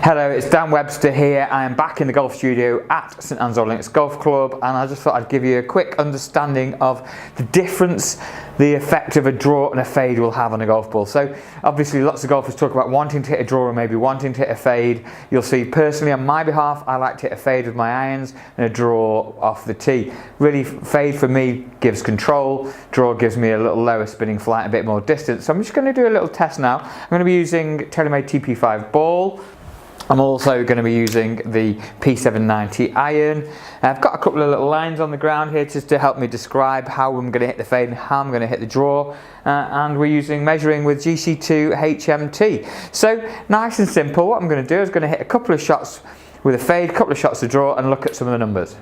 Hello, it's Dan Webster here. I am back in the golf studio at St Anne's Old Links Golf Club, and I just thought I'd give you a quick understanding of the difference the effect of a draw and a fade will have on a golf ball. So obviously lots of golfers talk about wanting to hit a draw and maybe wanting to hit a fade. You'll see personally on my behalf, I like to hit a fade with my irons and a draw off the tee. Really, fade for me gives control, draw gives me a little lower spinning flight, a bit more distance. So I'm just going to do a little test now. I'm going to be using TaylorMade TP5 ball. I'm also going to be using the P790 iron. I've got a couple of little lines on the ground here just to help me describe how I'm going to hit the fade and how I'm going to hit the draw. And we're measuring with GC2 HMT. So nice and simple. What I'm going to do is going to hit a couple of shots with a fade, a couple of shots to draw, and look at some of the numbers.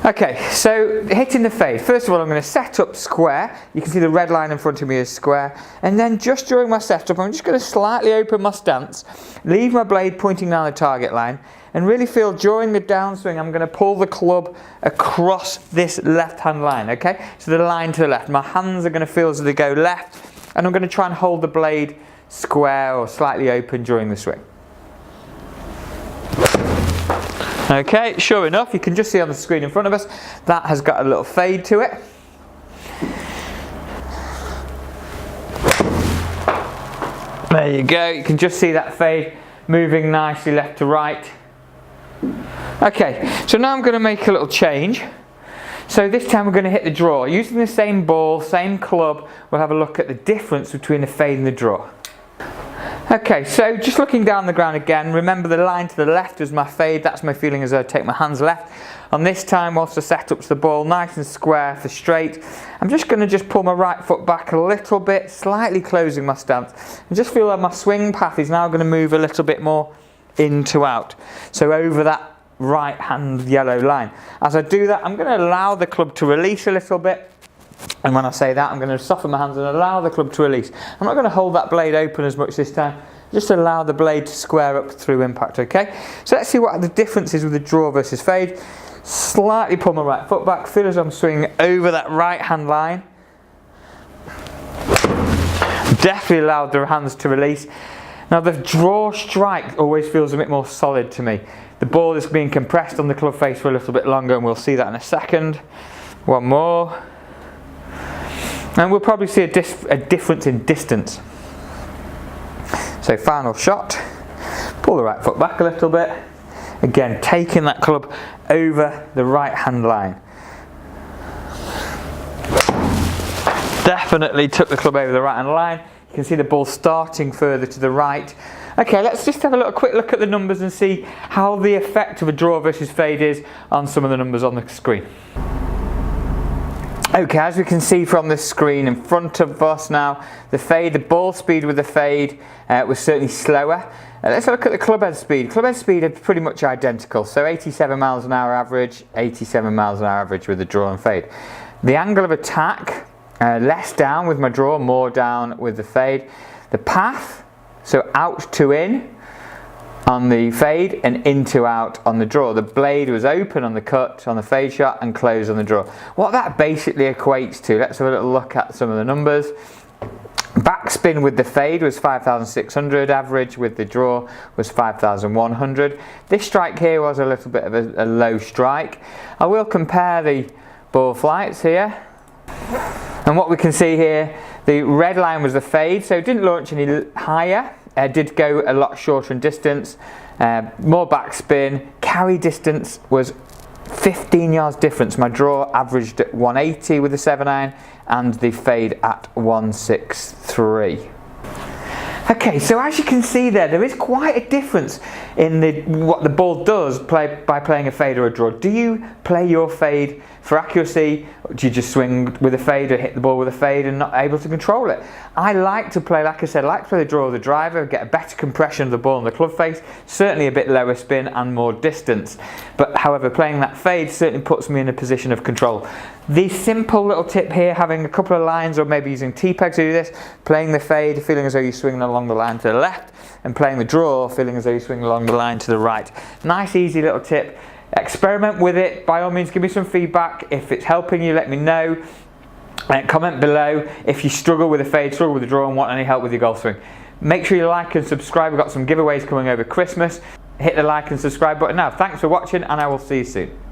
Okay, so hitting the fade. First of all, I'm going to set up square. You can see the red line in front of me is square. And then just during my setup, I'm just going to slightly open my stance, leave my blade pointing down the target line, and really feel during the downswing, I'm going to pull the club across this left-hand line, okay? So the line to the left. My hands are going to feel as they go left, and I'm going to try and hold the blade square or slightly open during the swing. Okay, sure enough, you can just see on the screen in front of us, that has got a little fade to it. There you go, you can just see that fade moving nicely left to right. Okay, so now I'm going to make a little change. So this time we're going to hit the draw. Using the same ball, same club, we'll have a look at the difference between the fade and the draw. Okay, so just looking down the ground again, remember the line to the left is my fade, that's my feeling as I take my hands left. On this time, whilst the setup's the ball nice and square for straight, I'm just going to pull my right foot back a little bit, slightly closing my stance, and just feel that my swing path is now going to move a little bit more in to out. So over that right hand yellow line. As I do that, I'm going to allow the club to release a little bit. And when I say that, I'm going to soften my hands and allow the club to release. I'm not going to hold that blade open as much this time. Just allow the blade to square up through impact, okay? So let's see what the difference is with the draw versus fade. Slightly pull my right foot back. Feel as I'm swinging over that right hand line. Definitely allowed the hands to release. Now the draw strike always feels a bit more solid to me. The ball is being compressed on the club face for a little bit longer, and we'll see that in a second. One more. And we'll probably see a difference in distance. So final shot, pull the right foot back a little bit. Again, taking that club over the right hand line. Definitely took the club over the right hand line. You can see the ball starting further to the right. Okay, let's just have a quick look at the numbers and see how the effect of a draw versus fade is on some of the numbers on the screen. Okay, as we can see from the screen in front of us now, the ball speed with the fade was certainly slower. Let's look at the club head speed. Club head speed are pretty much identical, so 87 miles an hour average, 87 miles an hour average with the draw and fade. The angle of attack, less down with my draw, more down with the fade. The path, so out to in on the fade and into out on the draw. The blade was open on the cut on the fade shot and closed on the draw. What that basically equates to, let's have a little look at some of the numbers. Backspin with the fade was 5,600, average with the draw was 5,100. This strike here was a little bit of a low strike. I will compare the ball flights here. And what we can see here, the red line was the fade, so it didn't launch any higher. Did go a lot shorter in distance, more backspin. Carry distance was 15 yards difference. My draw averaged at 180 with the 7-iron and the fade at 163. Okay, so as you can see there is quite a difference in what the ball does by playing a fade or a draw. Do you play your fade for accuracy, or do you just swing with a fade or hit the ball with a fade and not able to control it? I like to play, like I said, the draw of the driver, get a better compression of the ball in the club face, certainly a bit lower spin and more distance. But however, playing that fade certainly puts me in a position of control. The simple little tip here, having a couple of lines or maybe using T-pegs to do this, playing the fade, feeling as though you're swinging along the line to the left, and playing the draw, feeling as though you're swinging along the line to the right. Nice, easy little tip. Experiment with it. By all means, give me some feedback. If it's helping you, let me know. Comment below if you struggle with a fade, struggle with a draw, and want any help with your golf swing. Make sure you like and subscribe. We've got some giveaways coming over Christmas. Hit the like and subscribe button now. Thanks for watching, and I will see you soon.